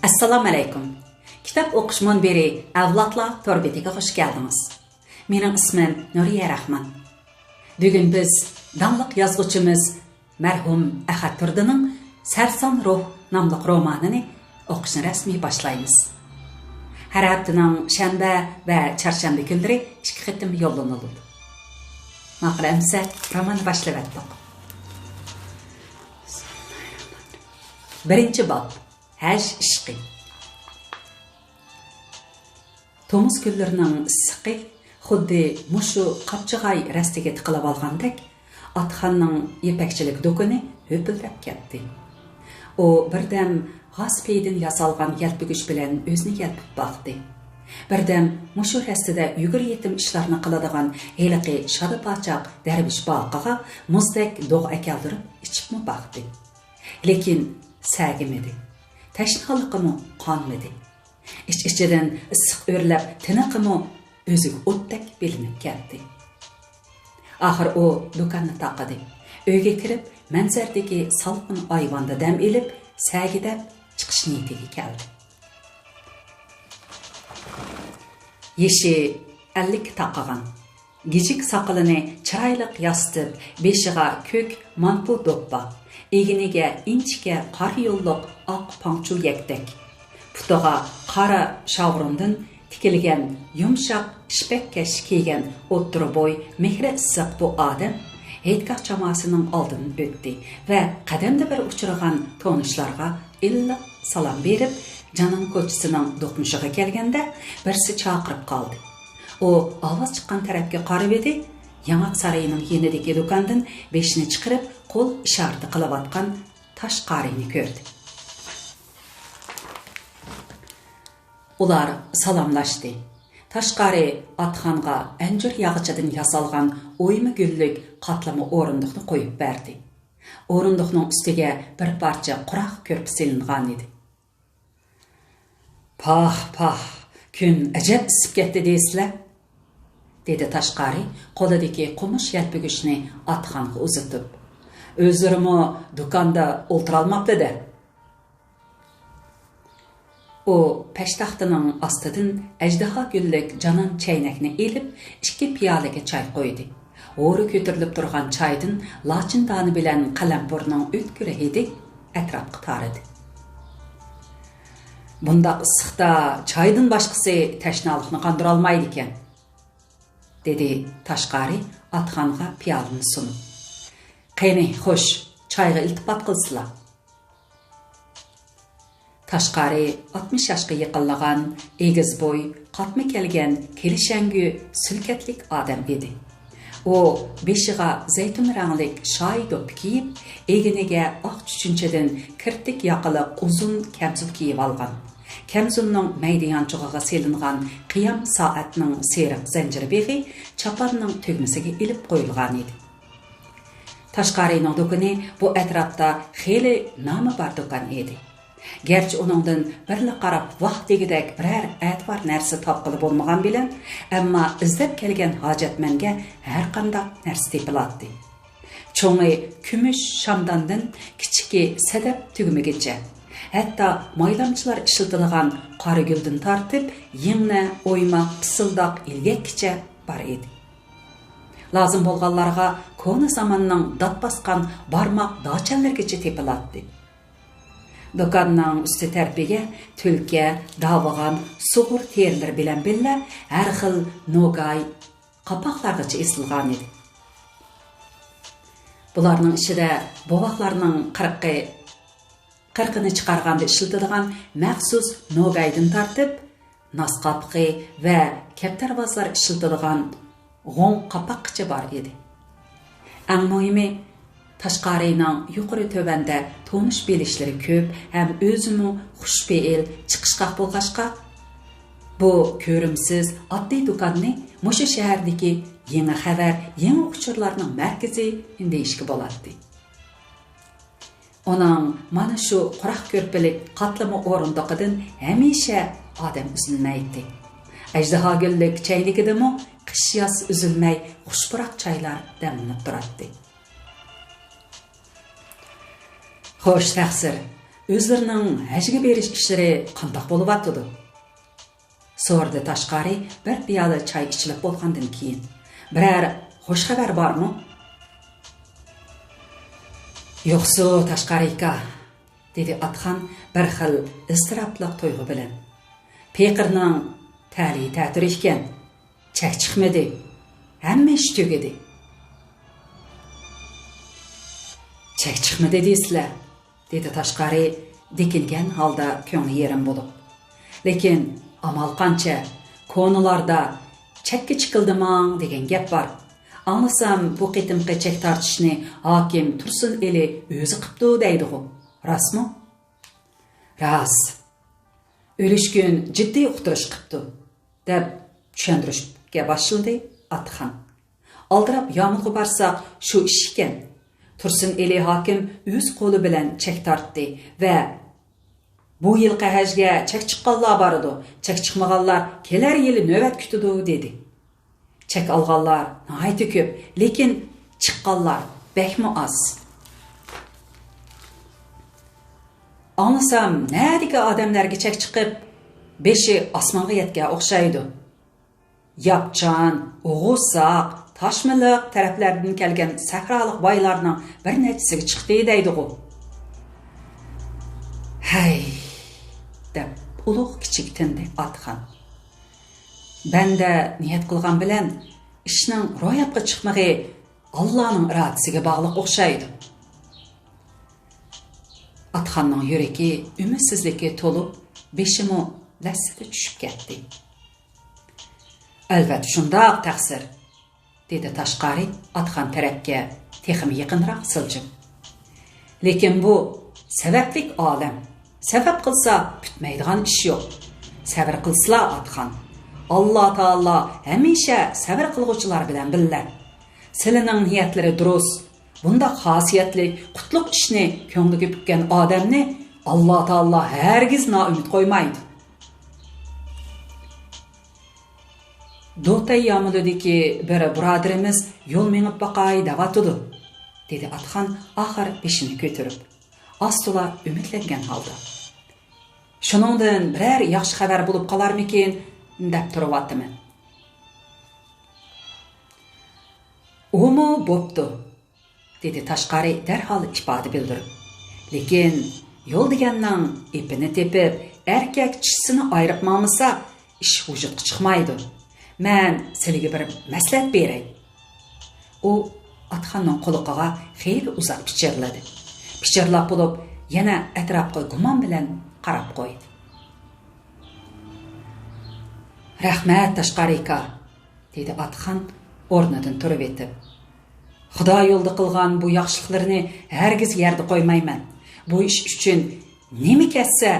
Assalamu alaykum. Kitap o'qish munbiri avlodlar torbetiga xush keldingiz. Mening ismim Nuriya Rahman. Bugun biz damliq yozuvchimiz marhum Ahad Turdining Sarson ruh nomli romanini o'qishni rasmiy boshlaymiz. Har haftaning shanba va chorshanba kunlari 2 qitim yo'llanadi. Maqolamsa romanni boshlab o'tdik. Birinchi bob Haj ishqi. Tomuz kunlarining issiqi xuddi mushu qapchig'ay rastiga tiqilib olgandek Atxonning yepakchilik do'koni höpildab ketdi. U birdam g'aspeydan yasalgan yalpig'ish bilan o'zini yalpib boqdi. Birdam mushu rastida yugur yetim ishlarni qiladigan heliqi shodipochaq darvish boqiga muzdek dog' akaldirib ichibmi boqdi. Lekin sagimidi. Tashnalig'imi qonmadi. İç-içidan issiq o'rlab tiniqimi o'ziga o'tdak bilinib ketdi. Axir u do'konni taqidi. Uyga kirib, manzardagi salqin ayvonda dam elib, sagidab chiqish niyatiga keldi. Yeshi 50 taqagan. Gijik saqilini chiroyliq yastib, beshiga ko'k manpu do'ppa, eginiga inchga qor yo'lliq oq panchul yakdak. Putağa qara shavrundan tikilgan yumshoq ishpakkash kiygan o'ttiri bo'y mehri issiq bu odam Heydgoh jamoasining oldidan o'tdi va qadamda bir uchragan tanishlarga illa salom berib, Canan ko'chasining do'qmushiga kelganda birsi chaqirib qoldi. U ovoz chiqqan tarafga qarab edi, Yangoq saroyining yonidagi do'kondan beshini chiqarib, qo'l isharati qilayotgan Tashqarini ko'rdi. Ular salamlashdi. Tashqari Atxonga anjir yog'ichidan yasalgan o'yma gullik qatlama o'rindiqni qo'yib berdi. O'rindiqning ustiga bir parcha quroq ko'rpa silingan edi. Pah, kun ajab isib ketdi deysizlar, dedi Tashqari qo'lidagi qumush yalpig'ichni Atxonga uzatib. O'zirimi do'konda o'tirolmabdi-da. O peshtaxtining ostidan ajdaho gullik Canan chaynakni elib, 2 piyolaga choy qo'ydi. O'ri ko'tarilib turgan choydan lochin doni bilan qalampurning o'tkiri hidi atrofga taradi. Bundaq issiqda choydan boshqasi tashnalikni qondira olmaydi ekan, dedi Tashqari Atxonga piyolani sunib. Qani, xo'sh, choyga iltifot qilsizlar. Tashqari 60 yoshga yaqinlagan, egiz bo'y, qatma kelgan, kelishangu, silkatlik odam edi. U beshiga zaytun ranglik shoy do'ppi kiyib, eginiga oq chuchunchadan kirtik yoqiliq uzun kamzul kiyib olgan. Kamzulning maydayanchig'iga selingan qiyam soatning seriq zanjiri beg'i chaponning tugmasiga ilib qo'yilgan edi. Tashqarining do'koni bu atrofda xeyli nomi bor do'kon edi. Gerçi onundan birli qarab vaqt degidek birer e'tibor narsa topqili bo'lmagan bilan, ammo izlab kelgan hojatmanga har qanday narsa tepilatdi. Cho'ngi kumush shamdandan kichiki sadab tugmigacha, hatto maylamchilar ishlatilgan qora guldan tortib, yingna, o'yma, pisildoq ilgakkicha bor edi. Lozim bo'lganlarga koni zamonning dod bosgan barmoq dochanlargacha tepilatdi. Do'konning usti tarpiga tulka, davg'an, sug'ur terilar bilan billa har xil nogay qapoqlargacha esilgan edi. Bularning ichida bovoqlarning qirqini chiqarganda ishlatilgan maxsus nogaydan tortib, nosqapqi va kaptarvozlar ishlatilgan g'o'n qapoqcha bor edi. Eng muhimi, Tashqarining yuqori tövanda tonish belishlari ko'p ham o'zimi xushbe'il chiqishqoq bo'lg'ashqa, bu ko'rimsiz oddiy do'konni mushu shahardagi yangi xabar, yangi uchurlarning markazi deyishga bo'ladi. Onun mana shu quroq ko'rpalik qatlama o'rindiqidan hamisha odam uzilmaydi. Ajdaho gullik chayligidimi qish yoz uzilmay xushpuroq choylar damlanib turadi. Xo'sh, taqsir, o'zlarining hajga berish ishlari qandoq bo'lib atdi? So'rdi tashqari bir piyola choy ichilib bo'lgandan keyin. Biror xush xabar bormi? Yo'qsa tashqari aka, dedi Atxon bir xil iztirobli to'yg'u bilan. Peqirning tali ta'tir ekan, chak chiqmadi. Hamma ish tugadi. Chak chiqmadi deysizlar, dedi tashqari dikilgan holda ko'ngli yerim bo'lib. Lekin amal qancha, konularda chakka chiqildimang degan gap bor. Anlasam bu qitimqi chak tortishni hokim Tursun eli o'zi qipti deydi-ku. Rasmi? Ras. O'lishgun jiddiy uqtirish qipti, deb tushuntirishga başladı Atxon. Aldirab yomg'irga barsak shu ish ekan. Tursun eli hokim o'z qo'li bilan chak tortdi va bu yilqi hajga chak chiqqanlar bor edi. Chak chiqmaganlar kelar yili navbat kutidi dedi. Chak olganlar nihoyat ko'p, lekin chiqqanlar bekmi oz. Anlasam, nədiki odamlarga chak chiqib, beshi osmonga yetgan o'xshaydi. Yapchan, Oğuzsaq, Taşmiliq taraflardan kelgan sahroliq boylarning bir nechasiga chiqdi deydi-ku. Hay, deb ulug' kichik tindi Atxon. Banda niyat qilgan bilan ishning ro'yobga chiqmag'i Allohning irodasiga bog'liq o'xshaydi. Atxonning yuragi umidsizlikka to'lib, beshimi lassati tushib ketdi. Albatta shundoq taqsir, dedi tashqari Atxon tarafga texmi yaqinroq siljib. Lekin bu sabablik olam. Sabab qilsa bitmaydigan ish yo'q. Sabr qilsizlar Atxon. Alloh taolo hamisha sabr qilguvchilar bilan billar. Sizlarning niyatlari durust. Bunda xosiyatli, qutlug' ishni ko'ngliga pukkan odamni Alloh taolo hargiz noumid qo'ymaydi. Do'tay yomilidiki bir birodarimiz yo'l menib baqay davatudi, dedi Atxon oxir beshini ko'tarib. Astola umidlangan holda. Shuningdan biror yaxshi xabar bo'lib qolarmikin deb turibman. Umu bo'pti, dedi tashqari darhol ifoda bildirib. Lekin yo'l deganning ipini tepib, erkak chisini ayirib mamisa, ish vujudga chiqmaydi. Men sizga bir maslahat beray. U Atxonning quloqiga xeyli uzoq pichirladi. Pichirlab bo'lib, yana atrofga gumon bilan qarab qo'ydi. Rahmat tashqari aka, dedi Atxon o'rnidan turib etib. Xudo yo'lda qilgan bu yaxshiliklarni hargiz yerda qo'ymayman. Bu ish uchun nima ketsa,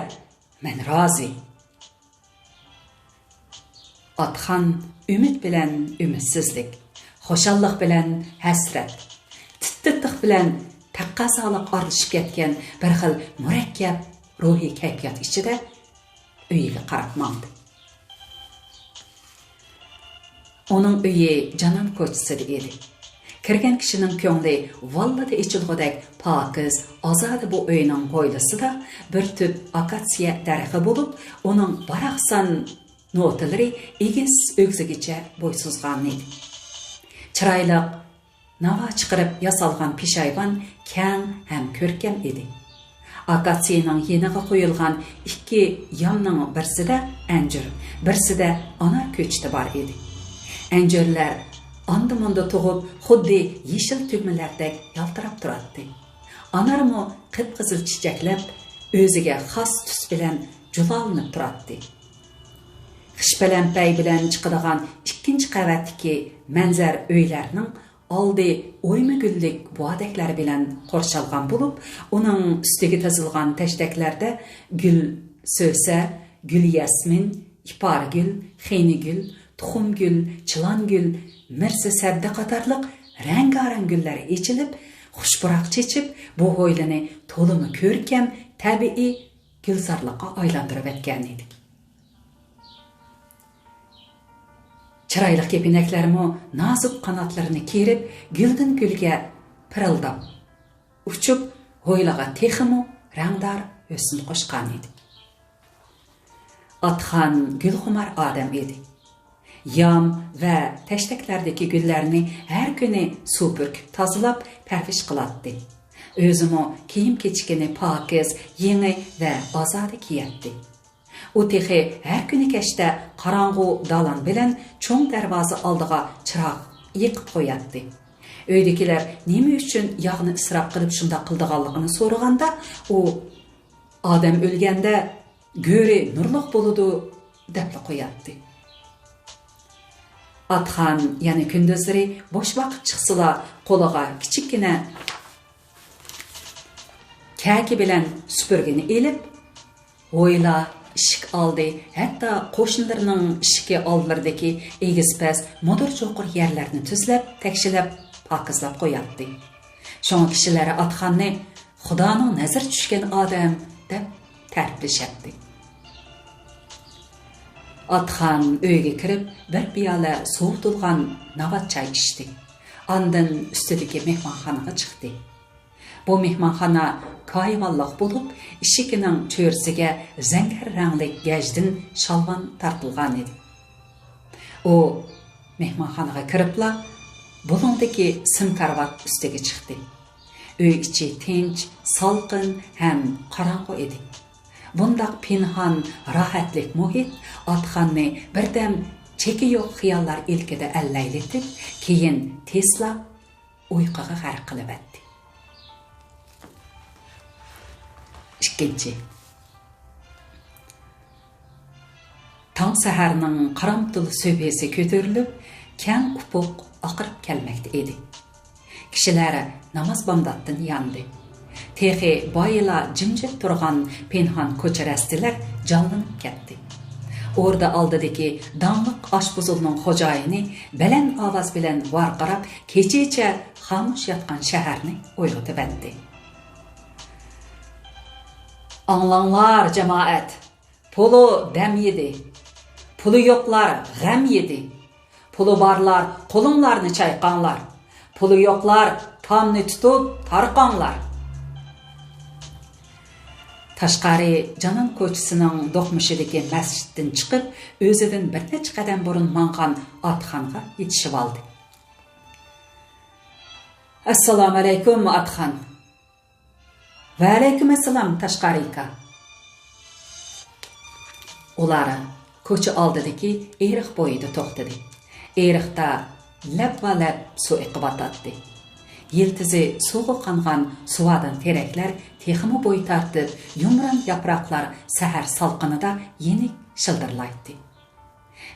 men rozi. Atxon umid bilan umidsizlik, xushallik bilan hasrat, tittiq bilan taqqasoliq ortishib ketgan bir xil murakkab ruhiy kayfiyat ichida uyiga qarab mandi. Onun uyi Canan ko'chasida edi. Kirgan kishining ko'ngli vallada ichilg'idek pokiz, ozodi bu uyning hovlisida bir tub akatsiya daraxti bo'lib, uning baraqsan notalari egiz o'gzigicha bo'ysuzgan edi. Chiroyli navo chiqarib yasalgan peshayvon keng ham ko'rkam edi. Akatsiyaning yeniga qo'yilgan ikki yomning birsida anjir, birsida anar ko'chti bor edi. Anjirlar anda-manda tug'ib, xuddi yeshil tugmalardek yaltirab turardi. Anarmi qip-qizil chichaklab, o'ziga xos tus bilan julolanib turardi. Xishpalampay bilan chiqadigan ikkinchi qavatdagi manzar uylarning oldi o'yma gullik buadaklari bilan qo'rshalgan bo'lib, uning ustiga tizilgan tashdaklarda gul so'sa, gul yasmin, ipar gul, xeyni gul, tuxum gul, chilon gul, mirsa sabda qatorliq rang-garang gullar echilib, xushpuroq chechib, bu hovlini to'limi ko'rkam, tabiiy gulzorliqqa aylantirib etgan edi. Chiroyli kepinaklarimi nozik qanotlarini kerib, guldan gulga pirildab uchib, hovliga teximi rangdor өсін қошқан еді. Atxan gülxumar adam edi. Yam ve teşteklerdeki güllerini her günü su pürküp tazılap pərviş qılatdı. Özümü kiyim keçikini pakiz, yeni ve azadı kiyetdi. O texi her günü keşte qaranğı dalan bilen çoğun dervazı aldığa çıraq yıqıp koyatdı. Öydekiler nemi üçün yağını ısrap qılıp şunda qıldığanlığını sorğanda o adam ölgende göre nurluq boludu depli koyatdı. Atxan yani kündüzleri boş vakit çıksıla qolağa kiçikkine kaki bilen süpürgeni elip oyla işik aldı. Hatta qoşunlarının işiki aldılardaki egizpez modur çoqur yerlerini tüzlep, tekşilep, pakızlap koyatdı. Şoň kişilere Atxanny Xudanın nazar düşken adam dep tərifleşetdi. Atxan öyge kirip bir piyala soğutulgan navat çay içti. Andın üstüdeki mehmanxanaga çıktı. Bu mehmanxana kayvallık bulup, işikinin çörsüge zəngər rənglik gəcdin şalvan tartılgan edi. O mehmanxanaga kiripla bulundaki simkarvat üstüge çıktı. Öy içi tinç, salqın hem qaranğı edi. Bundaq pinhan, rahatlik muhit Atxanny birdem çeki yok xiyallar ilkide əllayletip, keyin tesla uyqaga g'arq qilib etdi. İkinci. Taң saharning qaramtılı söbesi kötürülüp, kän upuq aqırıp kelmekte edi. Kişiler namaz bamdatdan yandı. Texi bayıla cimcet turgan pinhan koçerestiler canlanıp ketdi. Orada aldıdaki danlık aşbuzulunun hocayini belen avaz bilen varqarap keçeçe xamuş yatkan şəhərni oyğutup etdi. Anlanlar cemaat, pulu dem yedi, pulu yoklar gəm yedi, pulu barlar kolunlarını çayqanlar, pulu yoklar tamni tutup tarqanlar. Taşqari Canan koçusunun doqmuşideki mescidden çıkıp, özüdün bir neçe qadam burun manğan Atxan'a yetişip aldı. Assalamu aleykum Atxan. Ve aleyküm esselam Taşqarika. Olara koçu aldıdaki eğrik boyudu toxtadı. Eğrikta lep va lep su iqib atatdı. Yeltizi soğuk qanğan suvadan terekler teximi boy tartıp, yumran yapraklar səhər salqınıda yenik şıldırlaydı.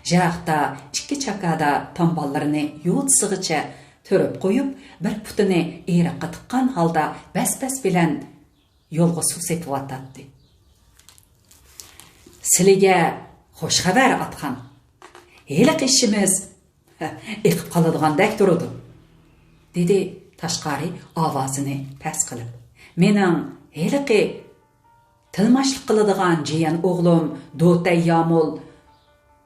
Jiraqda iki çakada tamballarını yoğut sığıça törüp koyup, bir putunu eğriqqa tıqqan halda bes bilen yolga su sepip atatdı. Silige hoş haber Atxan. Heliq işimiz iqib qaladığandek durudu, dedi Taşqari avazını pes qılıp. Mening heliqi tilmaşlık qıladigan jiyan oğlum Dotay Yamul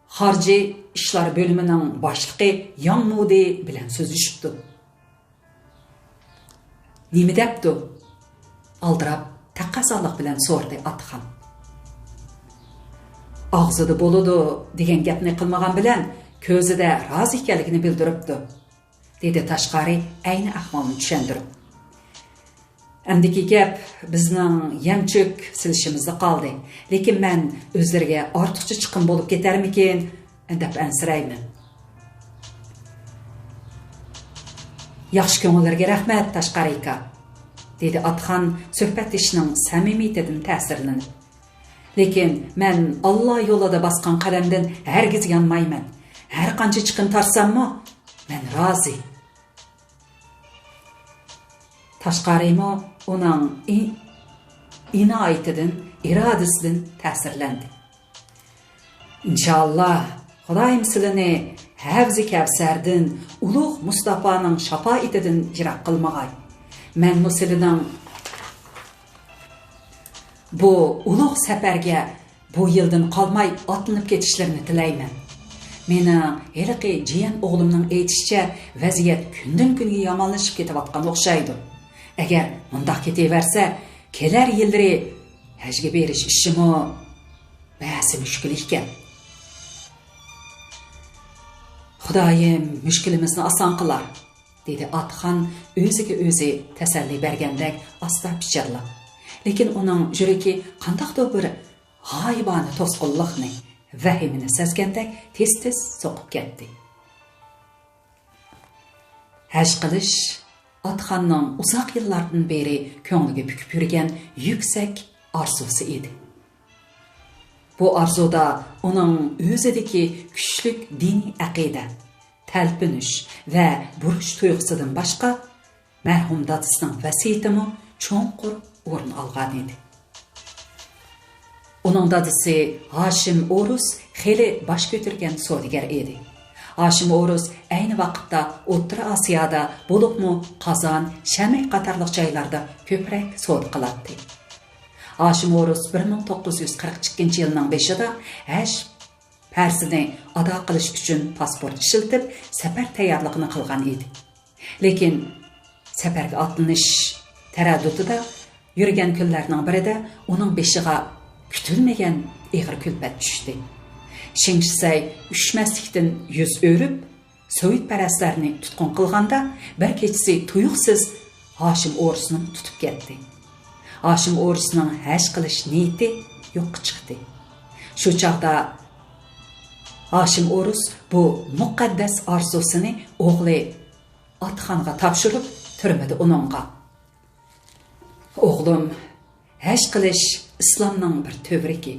Harcı işler bölümünün başlığı Yanmudi bilen sözüşüptü. Nimi depdi? Aldırap taqazalıq bilen sordu Atxan. Ağzıda boludu degen gapni qılmagan bilen közüde razı ekanligini bildiripdi, dedi Taşqari ayni ahvolni tushundirib. Endiki gap bizning yemchuk silishimizda qoldi. Lekin men o'zlariga ortiqcha chiqim bo'lib ketarmikin deb ansirayman. Yaxshi ko'ngillarga rahmat Taşqarika, dedi Atxan suhbatlashining samimiyatidan ta'sirlanib. Lekin men Allah yo'lida bosgan qadamdan hargiz yanmayman. Har qancha chiqim tarsammi, men rozi. Taşqarimo onun inoyatidan, irodasidan ta'sirlandi. İnşallah Xudoyim sizlarni Havzi Kavsardan, ulug' Mustafoning shafoatidan yiroq qilmag'ay. Men sizlarning bu ulug' safarga bu yildan qolmay otlanib ketishlarini tilayman. Meni heliqi jiyan o'g'limning aytishicha vaziyat kundan kunga yomonlashib ketayotgan o'xshaydi. Eğer mundaq ketaversa, kelar yilları hajga berish ishimi ba'zi mushkul ekan. Xudoyim mushkulimizni oson qilar, dedi Atxon o'ziga o'zi tasalli bergandek asta pichirlab. Lekin uning yuragi qandaqdir bir g'oyibona to'sqinlikni, vahimini sezgandek tez-tez so'qib ketdi. Haj qilish Atxonning uzoq yillardan beri ko'ngliga pukib yurgan yuksak orzusi edi. Bu arzuda uning o'zidagi kuchli diniy aqida, talpinish va burish tuyg'usidan boshqa marhum dadasining vasiyatimi cho'nqur o'rin olgan edi. Uning dadasi Hashim O'rus xeli bosh ko'targan savdogar edi. Hashim O'rus ayni vaqtda O'rta Osiyoda, bo'libmi Qozon, Shamay qatorliq joylarda ko'proq savdo qiladi. Hashim O'rus 1942-yilning 5-ida Haj farzini ado qilish uchun pasport ishlatib, safar tayyorligini qilgan edi. Lekin safarga otlanish taraddudida yurgan kunlarning birida uning beshiga kutilmagan ig'ir kulfat tushdi. Shingsay ushmaslikdan yuz o'rib, sovetparastlarni tutqun qilganda bir kechasi tuyuqsiz Hashim O'rusni tutib ketdi. Hashim O'rusning haj qilish niyati yo'qqa chiqdi. Shu chaqda Hashim O'rus bu muqaddas orzusini o'g'li Atxonga topshirib, turmadi uningga. O'g'lim, haj qilish islomning bir to'vriki.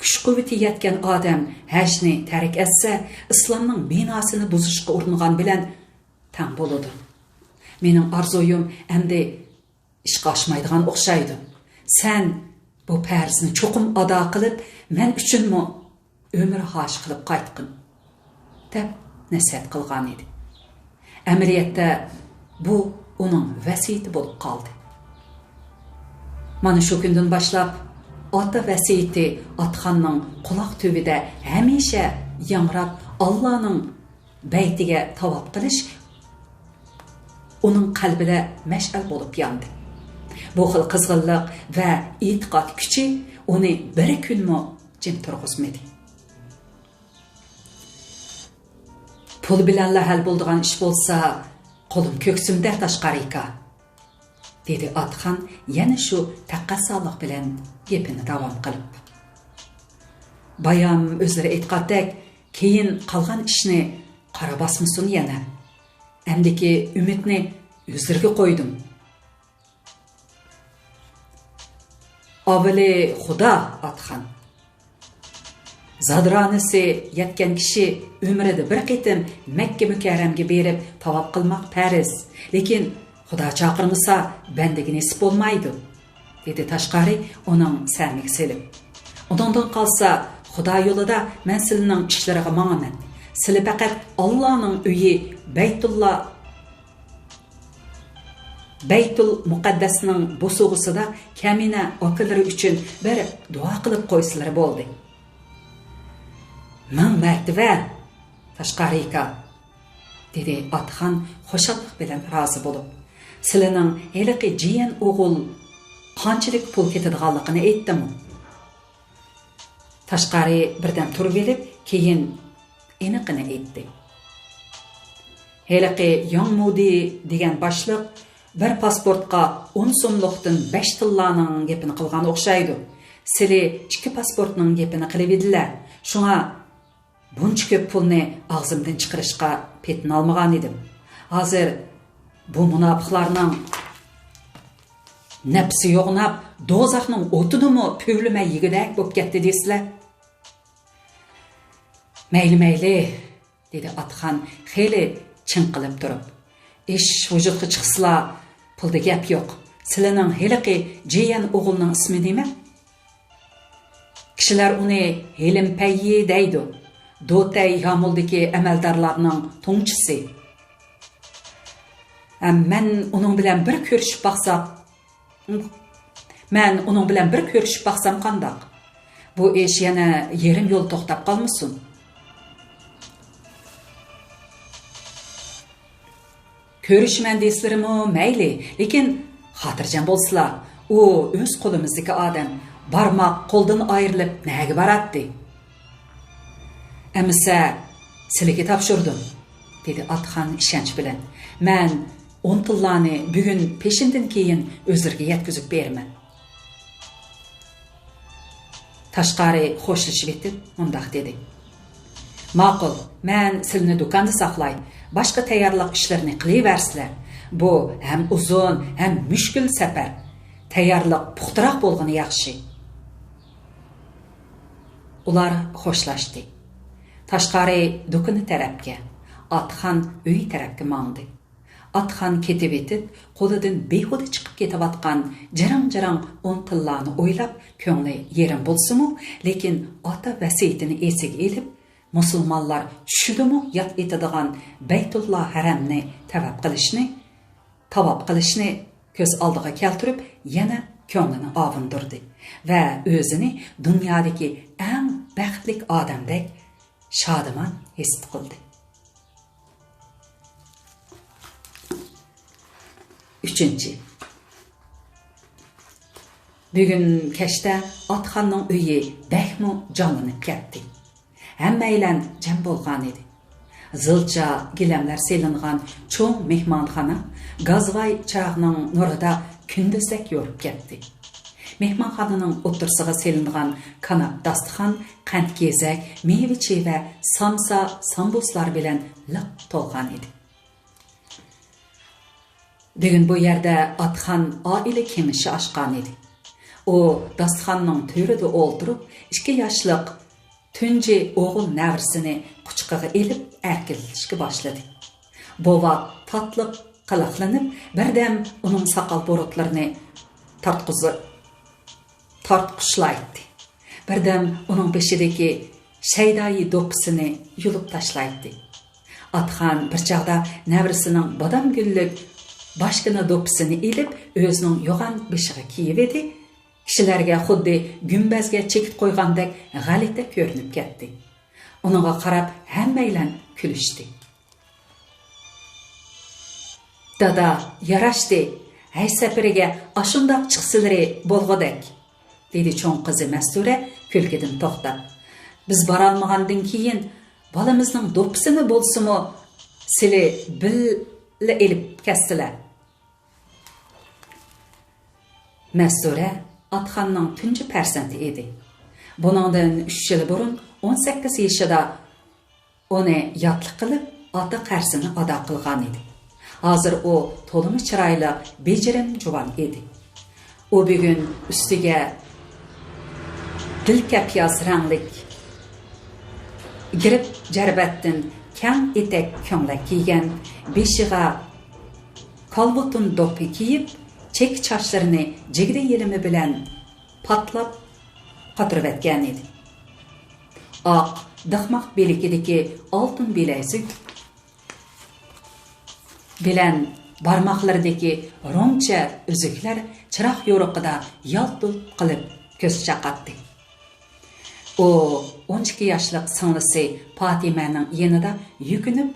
Kuch-quvvati yetgan odam hajni tark etsa, islomning binosini buzishga uringan bilan tam bo'ladi. Mening arzuyim endi ishga oshmaydigan o'xshaydi. Sen bu farzni cho'qim ado qilib, men uchunmi umr xosh qilib qaytqin, deb nasihat qilgan edi. Amaliyotda bu uning vasiyati bo'lib qoldi. Mana shu kundan boshlab ota vasiyati Atxonning quloq tubida hamisha yangrab Allohning baytiga tavob qilish uning qalbida mash'al bo'lib yondi. Bu xil qizg'inlik va e'tiqod kuchi uni bir kunmi jim turg'izmadi. Pul bilan hal bo'ladigan ish bo'lsa, qo'lim ko'ksimda tashqarika, dedi Atxon yana shu taqqasollik bilan gapini davom qilib. Bayam o'zlari aytgandek, keyin qolgan ishni qara bosmasin yana. Amdiki umidni o'zlariga qo'ydim. Avvali Xudo Atxon. Zadronisi yetgan kishi umrida bir qitim Makka mukarramga berib tavob qilmoq farz. Lekin Xudo chaqirmasa bandaga nasib bo'lmaydi, dedi tashqari uning sarmiga selib. Undan qolsa Xudo yo'lida men sizning ishlariga ma'aman. Sizlar faqat Allohning uyi Baytul Muqaddasning bo'sug'isida kamina okalari uchun bir duo qilib qo'ysizlar bo'ldi. Men martaba tashqarika, dedi Atxon xo'shallik bilan rozi bo'lib. Sizlarning heliqi jiyan o'g'il qanchalik pul ketadiganligini aytdim. Tashqari birdan turib olib, keyin aniqini aytdi. Heliqi Yongmudi degan boshliq bir pasportga 10 so'mlikdan 5 tillaning gapini qilgan o'xshaydi. Sizlar 2 pasportning gapini qilib edilar. Shunga buncha ko'p pulni og'zimdan chiqarishga petin olmagan edim. Hozir bu munofiqlarning nafsi yo'g'nab, do'zaxning o'tinimi puvlimay yegidak bo'lib ketdi deysizlar. Mayli, dedi Atxon xeli chinqilib turib. Ish vujudga chiqsa, pulda gap yo'q. Sizlarning heliqi jiyan o'g'ilning ismi nima? Kishilar uni Helimpayyi deydi. Dotay Yamuldagi amaldorlarning to'ngchisi. Men uning bilan bir ko'rishib baqsam qandoq? Bu ish yana yerim yo'l to'xtab qolmasin. Ko'rishman deysizlarmi? Mayli, lekin xotirjam bo'lsizlar. U o'z qo'limizdagi odam. barmoq qo'ldan ayrilib naga baratdi. Әмісә, сіліге тапшырдым, dedi Atxan ishonch bilan. Men 10 tillani bugun peshindan keyin o'zlariga yetkazib berman. Tashqari xo'shlashib etib, mundaq dedi. Ma'qul, men sizlarni do'konda saqlay, boshqa tayyorlik ishlarini qilaversizlar. Bu ham uzun, ham mushkul safar. Tayyorlik puxtaroq bo'lgani yaxshi. Ular xo'shlashdi. Tashqari do'koni tarafga, Atxan uy tarafga mangdi. Atxan ketib etib, qo'lidan behuda chiqib ketayotgan jarang-jarang 10 tillani o'ylab, ko'ngli yerim bo'lsa-mu, lekin ota vasiyatini esiga elib, musulmonlar tushidimi yod etadigan Baytulloh haramni tavob qilishni ko'z oldiga keltirib, yana ko'nglini ovindirdi va o'zini dunyodagi eng baxtli odamdek şadiman his qildi. 3. Bugun kechda Atxanning uyi bakmu jonlanib ketdi. Hammanglar jam bo'lgan edi. Zilcha gilamlar selingan cho'ng mehmonxona gazvay chirog'ning nurida kunduzdek yorib ketdi. Mehmonxonaning o'tirsig'iga selingan kanap dasturxon qand kezak, meva-cheva, samsa, sambuslar bilan liq to'lgan edi. Bugun bu yerda Atxan oila kemishi oshgan edi. U dasturxonning to'rida o'ltirib, 2 yoshlik tunji o'g'il navrisini quchqiga elib erkilishga boshladi. Bova tatliq qiliqlanib, birdam uning soqol bo'rotlarini tortqushlaydi. Birdam uning beshidagi shaydoyi do'ppisini yulib tashlaydi. Atxan bir chaqda navrisining bodam gullik boshqina do'ppisini elib, o'zining yo'g'on beshiga kiyib edi. Kishilarga xuddi gumbazga chekit qo'ygandek g'alati ko'rinib ketdi. Uningga qarab hammanglar kulishdi. Dada, yarashdi. Hay safariga ashundoq chiqsilari bo'lg'odek, dedi cho'ng qizi Mastura kulkidan to'xtab. Biz borolmagandan keyin bolamizning do'ppisini bo'lsa-mu, sili billa elib kastilar. Mastura Atxanning tunji farzandi edi. Buningdan 3 yil burun 18 yoshida uni yotliq qilib, ota qarsini ado qilgan edi. Hozir u to'limi chiroyli, bejirim juvon edi. U bugun ustiga dilkapyoz ranglik girib jarbatdan kang etek ko'nglak kiygan, beshiga kolbutun do'ppi kiyib, chek sochlarini jigri yelimi bilan patlab qotirib etgan edi. Oq dixmoq belikidagi oltin bilag'ik bilan barmoqlaridagi ro'ngcha uzuklar chiroq yo'riqida yalt-yult qilib ko'z chaqatdi. U 12 yoshlik singlisi Fatimaning yanida yukinib,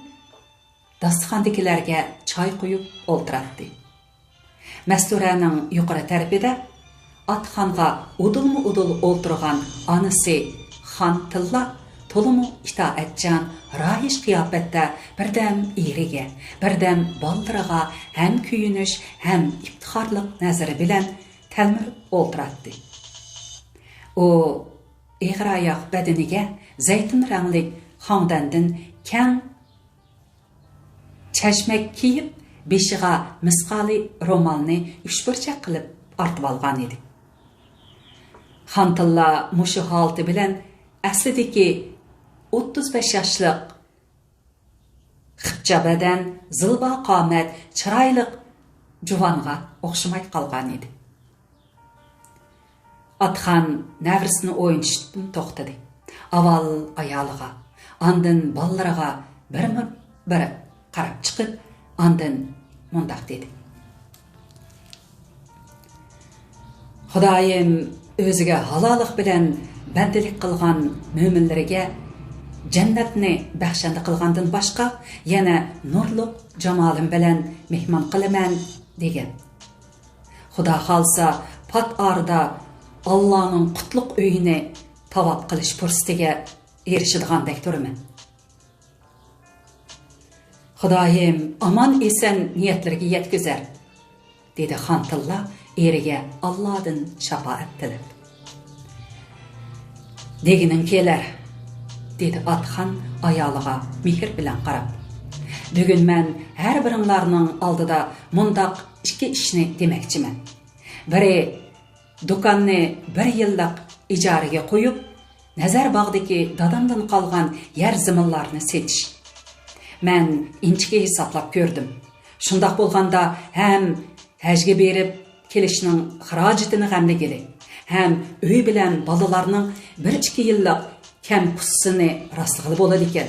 dasturxondagilarga choy quyib o'ltirardi. Masturaning yuqori tarafida Atxonga udul o'ltirgan onasi Xantilla to'limu itoatchan, rayish qiyofatda birdam eriga, birdam baldiriga ham kuyinish, ham iftixorlik nazari bilan talmirib o'ltirardi. U eg'ir oyoq badaniga zaytun rangli xondandan kang chashmak kiyib, beshiga misqali ro'molni uchburchak qilib ortib olgan edi. Xantilla mushu holati bilan aslidagi 35 yoshlik xipcha badan, zilba qomat, chiroyli juvonga o'xshamay qolgan edi. Atxan navrisini o'ynashdan to'xtadi. Avval ayoliga, ondan bolalariga bir qarab chiqib, ondan mundaq dedi. Xudoyim o'ziga halollik bilan bandilik qilgan mo'minlarga jannatni baxshanda qilgandan boshqa yana nurliq jamolim bilan mehmon qilaman degan. Xudo xolsa pat orda Allah'ın qutluk uyini tavap qilish fursatiga erishadigan turman. Xudoyim aman esen niyatlarga yetkazar, dedi Xantilla eriga Allohdan shafaat tilab. Degining kelar, dedi Atxan ayoliga mehr bilan qarab. Bugun men har biringlarning oldida mundaq ikki ishni demoqchiman. Biri do'konni 1 yillik ijaraga qo'yib, Nazarbog'dagi dadamdan qolgan yer zaminlarni setish. Men inchga hisoblab ko'rdim. Shundaq bo'lganda ham hajga berib kelishning xarajatini g'amligili, ham uy bilan bolalarning 1-2 yillik kam qussini rastlig'i bo'ladi ekan.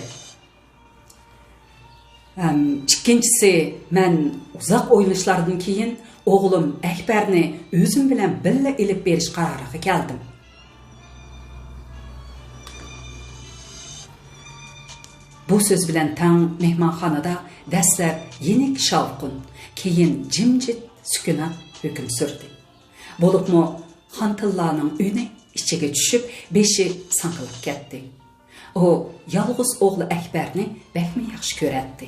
Ikkinchisi, men uzoq o'ylashlardan keyin o'g'lim Akbarni o'zim bilan birga ilib berish qaroriga keldim. Bu söz bilan tang mehmonxonada dastlab yenik shovqin, keyin jimjit sukunat hukm surdi. Bo'libmi Xantillaning uyini ichiga tushib, beshi sanqilib ketdi. O yolg'iz o'g'li Akbarni bakmi yaxshi ko'radi.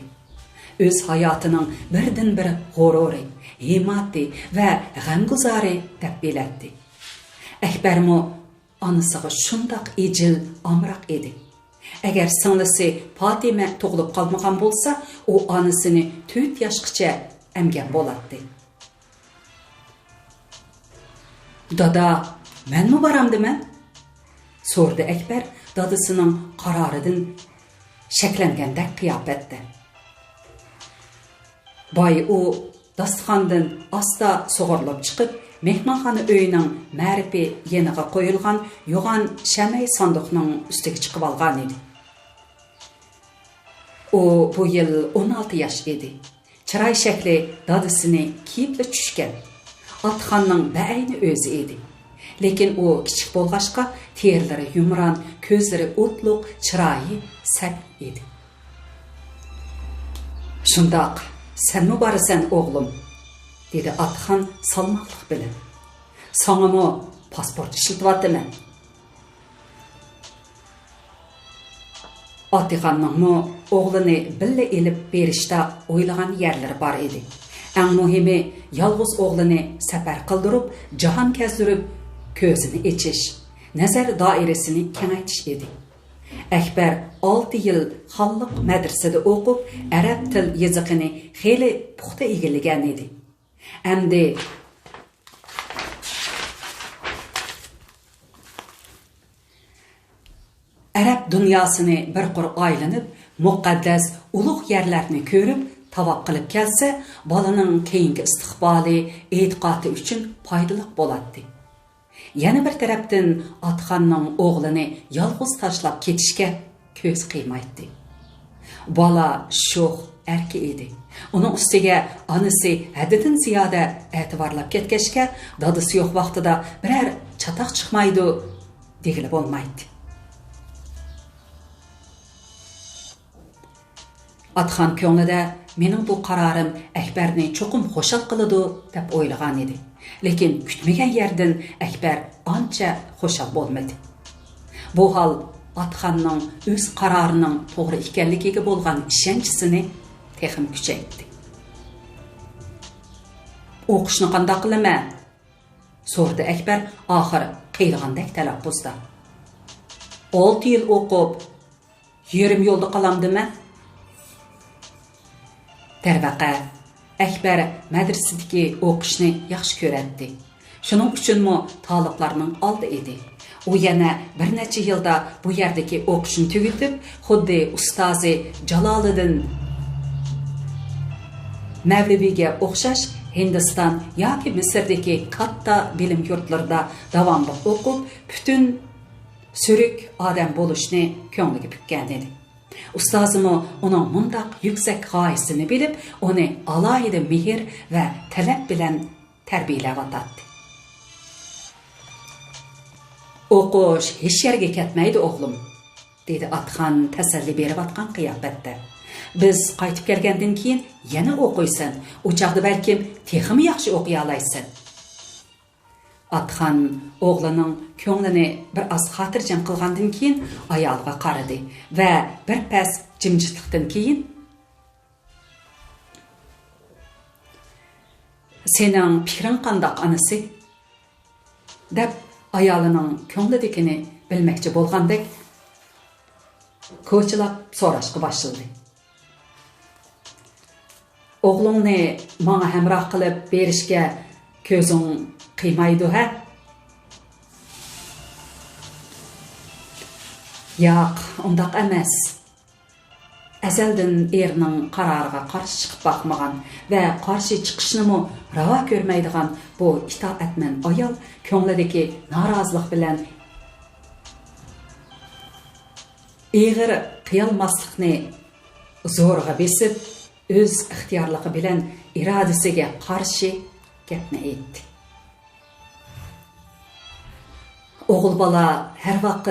O'z hayotining birdan-bir g'ururi, himmati va g'amguzari deb biladi. Akbarmi onasiga shundoq ejil amroq edi. Agar singlisi Fatima tug'ilib qolmagan bo'lsa, u onasini 4 yoshgacha emgan bo'ladi. Dada, menmi boramdiman? So'rdi Akbar dadasining qaroridan shaklangandek qiyofatda. Boy u dasturxondan asta sug'urilib chiqib, mehmonxona uyining ma'rifi yeniga qo'yilgan yo'g'on shamay sandiqning ustiga chiqib olgan edi. U bu yil 16 yosh edi. Chiroy shakli dadasini kiyibli tushgan. Atxonning ba'ayni o'zi edi. Lekin u kichik bo'lg'achqa terlari yumron, ko'zlari o'tliq, chiroyi sap edi. Shundoq, senmi borasan o'g'lim, dedi Atxon salmoqliq bilan. So'ngimi pasport ishlatyapman. Atxonning o'g'lini birga elib berishda o'ylagan yerlari bor edi. Eng muhimi, yolg'iz o'g'lini safar qildirib, jahon kezdirib, ko'zini echish, nazar doirasini kengaytish edi. Akbar 6 yil xalliq madrasada o'qib, arab til yozig'ini xeyli puxta egallagan edi. Endi arab dunyosini bir qur aylanib, muqaddas ulug' yerlarni ko'rib, tavob qilib kelsa, bolaning keyingi istiqboli, e'tiqodi uchun foydali bo'ladi. Yana bir tarafdan Atxonning o'g'lini yolg'iz tashlab ketishga ko'z qiymaydi. Bola sho'x erki edi. Uning ustiga onasi haddidan ziyoda e'tiborlab ketgachga, dadasi yo'q vaqtida biror chatoq chiqmaydi degili bo'lmaydi. Atxon ko'nglida mening bu qarorim Akbarni cho'qim xo'shal qiladi deb o'ylagan edi. Lekin kutmagan yerdan Akbar ancha xo'shal bo'lmadi. Bu hol Atxonning o'z qarorining to'g'ri ekanligiga bo'lgan ishonchisini texim kuchaytirdi. O'qishni qanday qilaman? So'rdi Akbar oxir qiyg'andek talaffuzda. 6 yil o'qib, yerim yo'lda qolamdimi? Darvaqa, Akbar madrasadagi o'qishni yaxshi ko'radi. Shuning uchunmi toliqlarning oldi edi. U yana bir necha yilda bu yerdagi o'qishni tugatib, xuddi ustozi Jaloliddin Mavleviyga o'xshash Hindiston yoki Misrdagi katta bilim yurtlarida davomli o'qib, butun surik odam bo'lishni ko'ngliga pukkan edi. Ustozimi uning mundaq yuksak g'oyasini bilib, uni alohida mehr va talab bilan tarbiyalayotdi. O'qish hech yerga ketmaydi o'g'lim, dedi Atxon tasalli berayotgan qiyofatda. Biz qaytib kelgandan keyin yana o'qiysan, u chaqda balkim texmi yaxshi o'qiy olaysan. Atxan oğlanın көңліне bir az xatırjam qilgandan keyin ayolga qaradi va bir pas jimjitlikdan keyin "Sening fikring qandaq anisi?" deb ayolining ko'nglidagini bilmoqchi bo'lgandek ko'chilab so'rashga boshladi. "O'g'lingni menga hamroh qilib berishga ko'zing qiymaydi ha?" "Yo'q, undaq emas." Azaldan erining qaroriga qarshi chiqib boqmagan va qarshi chiqishni ravo ko'rmaydigan bu itoatman ayol ko'nglidagi norozilik bilan ig'ir qiyolmaslikni zo'rg'a besib, o'z ixtiyorligi bilan irodasiga qarshi gapni aytdi. O'g'il bola har vaqt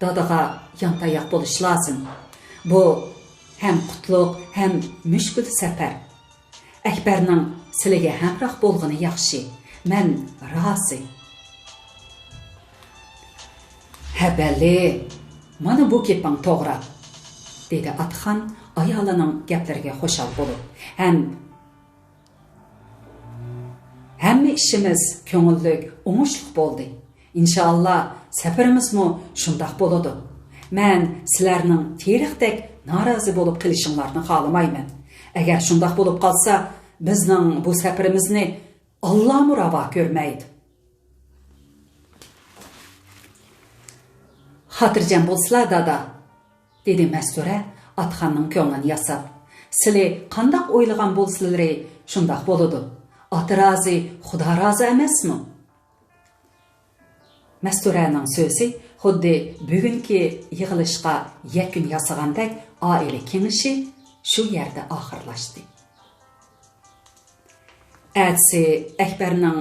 dadaga yantayoq bo'lish lozim. Bu hem qutlug, hem müşkül safar. Akbarning sizlarga hamroh bo'lgani yaxshi. Men rozi. "Ha, bali, mana bu gaping to'g'ri", dedi Atxan ayolining gaplariga xushal bo'lib. Hamma ishimiz ko'ngillik, o'ngishlik bo'ldi. İnşallah safarimizmi shundoq bo'ladi. Men sizlarning tarixdek norozi bo'lib qilishinglarni xohlamayman. Agar shundoq bo'lib qolsa, bizning bu safarimizni Alloh ravo ko'rmaydi. "Xotirjam bo'lsizlar, dada", dedi Mastura Atxanning ko'nglini yasab. "Sizlar qandoq o'ylagan bo'lsizlar, shundoq bo'ladi. Ota rozi, Xudo rozi emasmi?" Masturaning so'zi xuddi bugungi yig'ilishga yakun yasagandek oila kengashi shu yerda oxirlashdi. Atsi Akbarning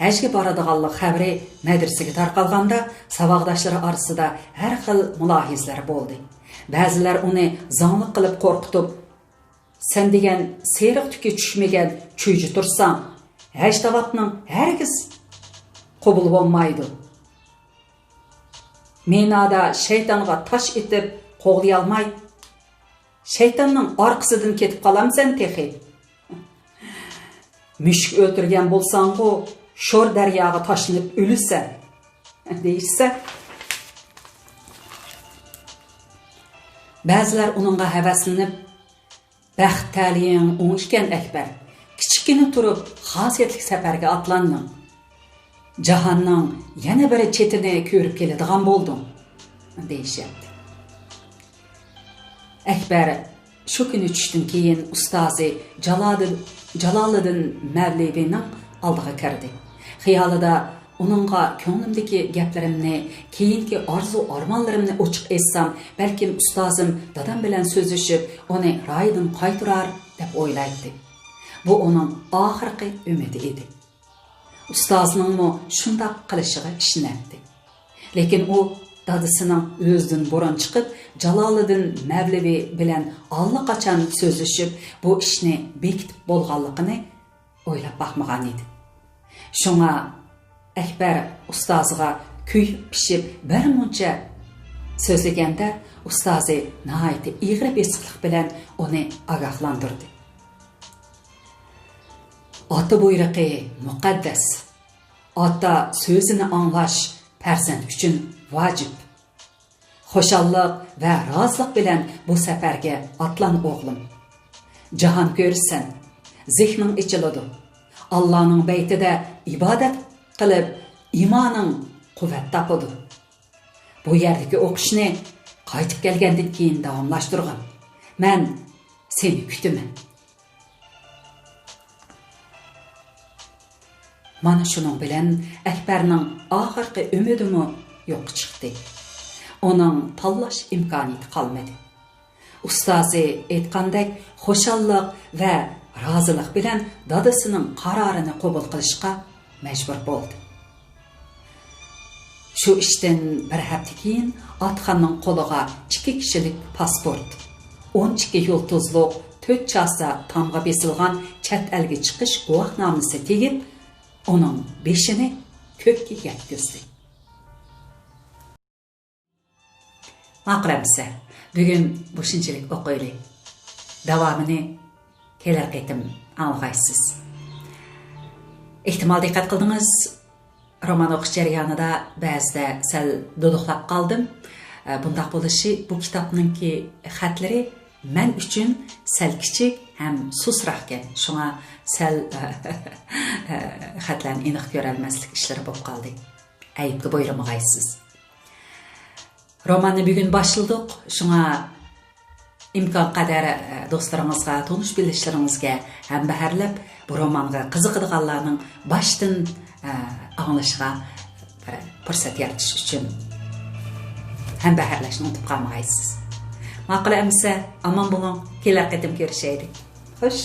hajga boradiganlik xabari madrasaga tarqalganda saboqdoshlari orasida har xil mulohizlar bo'ldi. Ba'zilar uni zonliq qilib qo'rqitib, "Sen degan seriq tuki tushmagan chuyji tursan, haj tavotning hargiz qabul bo'lmaydi. Menada shaytonga tosh etib qo'g'lay olmay, shaytonning orqasidan ketib qolamsan texi. Mushuk o'ltirgan bo'lsang-ku, sho'r daryoga tashlanib o'lsan", deyishsa, ba'zilar uningga havaslanib, "Baxt ta'lim o'ngishgan Akbar, kichikina turib xosiyatli safarga otlandim. Jahonning yana bir chetini ko'rib keladigan bo'ldim", deyishyapti. Akbar shu kuni tushdan keyin ustozi Jaloliddin Mavlevining oldiga kirdi. Xiyolida uningga ko'nglimdagi gaplarimni, keyingi orzu-armonlarimni ochiq aytsam, balkim ustozim dadam bilan so'zlashib, uni raydan qaytarar deb o'ylaydi. Bu uning oxirgi umidi edi. Ustozning shundoq qilishiga ishonardi. Lekin u dadasining o'zidan burun chiqib, Jaloliddin Mavlevi bilan allaqachon so'zlashib, bu ishni bekitib bo'lganligini o'ylab baxmagan edi. Shunga Akbar ustoziga kuyib pishib bir muncha so'zlaganda, ustozi nihoyat ig'ri besiqlik bilan uni ogohlantirdi. "Ota buyruqi muqaddas. Ota so'zini anglash farzand uchun vojib. Xushallik va rozilik bilan bu safarga otlan o'g'lim. Jahon ko'rsan, zehning ichiladi. Allohning baytida ibodat qilib, iymoning quvvat topadi. Bu yerdagi o'qishni qaytib kelgandan keyin davomlashtirgan. Men seni kutaman." Mana shuning bilan Akbarning oxirgi umidimi yo'q chiqdi. Uning tanlash imkoniyati qolmadi. Ustozi aytgandek, xushallik va rozilik bilan dadasining qarorini qabul qilishga majbur bo'ldi. Shu ishdan bir hafta keyin Atxanning qo'liga 2 kishilik pasport, 12 yulduzliq 4 chasa tamga besilgan chet elga chiqish guvohnomasi tegib, onun beşini kökki yetkizdi. Maqramsa, bugün bu şunchalik o'qiyli. Davomini kelar qaytim anlaysiz. Ehtimal diqqat qildingiz, roman o'qish jarayonida ba'zida sal do'duqlab qoldim. Bundaq bo'lishi bu kitobningki xatlari men uchun sal kichik ham susroq ekan. Shunga sal xatlarni aniq ko'ra olmaslik ishlari bo'lib qoldi. Ayibga bo'yramag'aysiz. Romanni bugun boshladik. Shunga imkon qadar do'stlaringizga, tonish bilishlaringizga ham baharlab bu romanga qiziqadiganlarning boshdan anglashga fursat yaratish uchun ham baharlashni unutib qolmaysiz. Ma'qul amsa, aman bo'ling, kelar qatim ko'rishaylik. Xo'sh.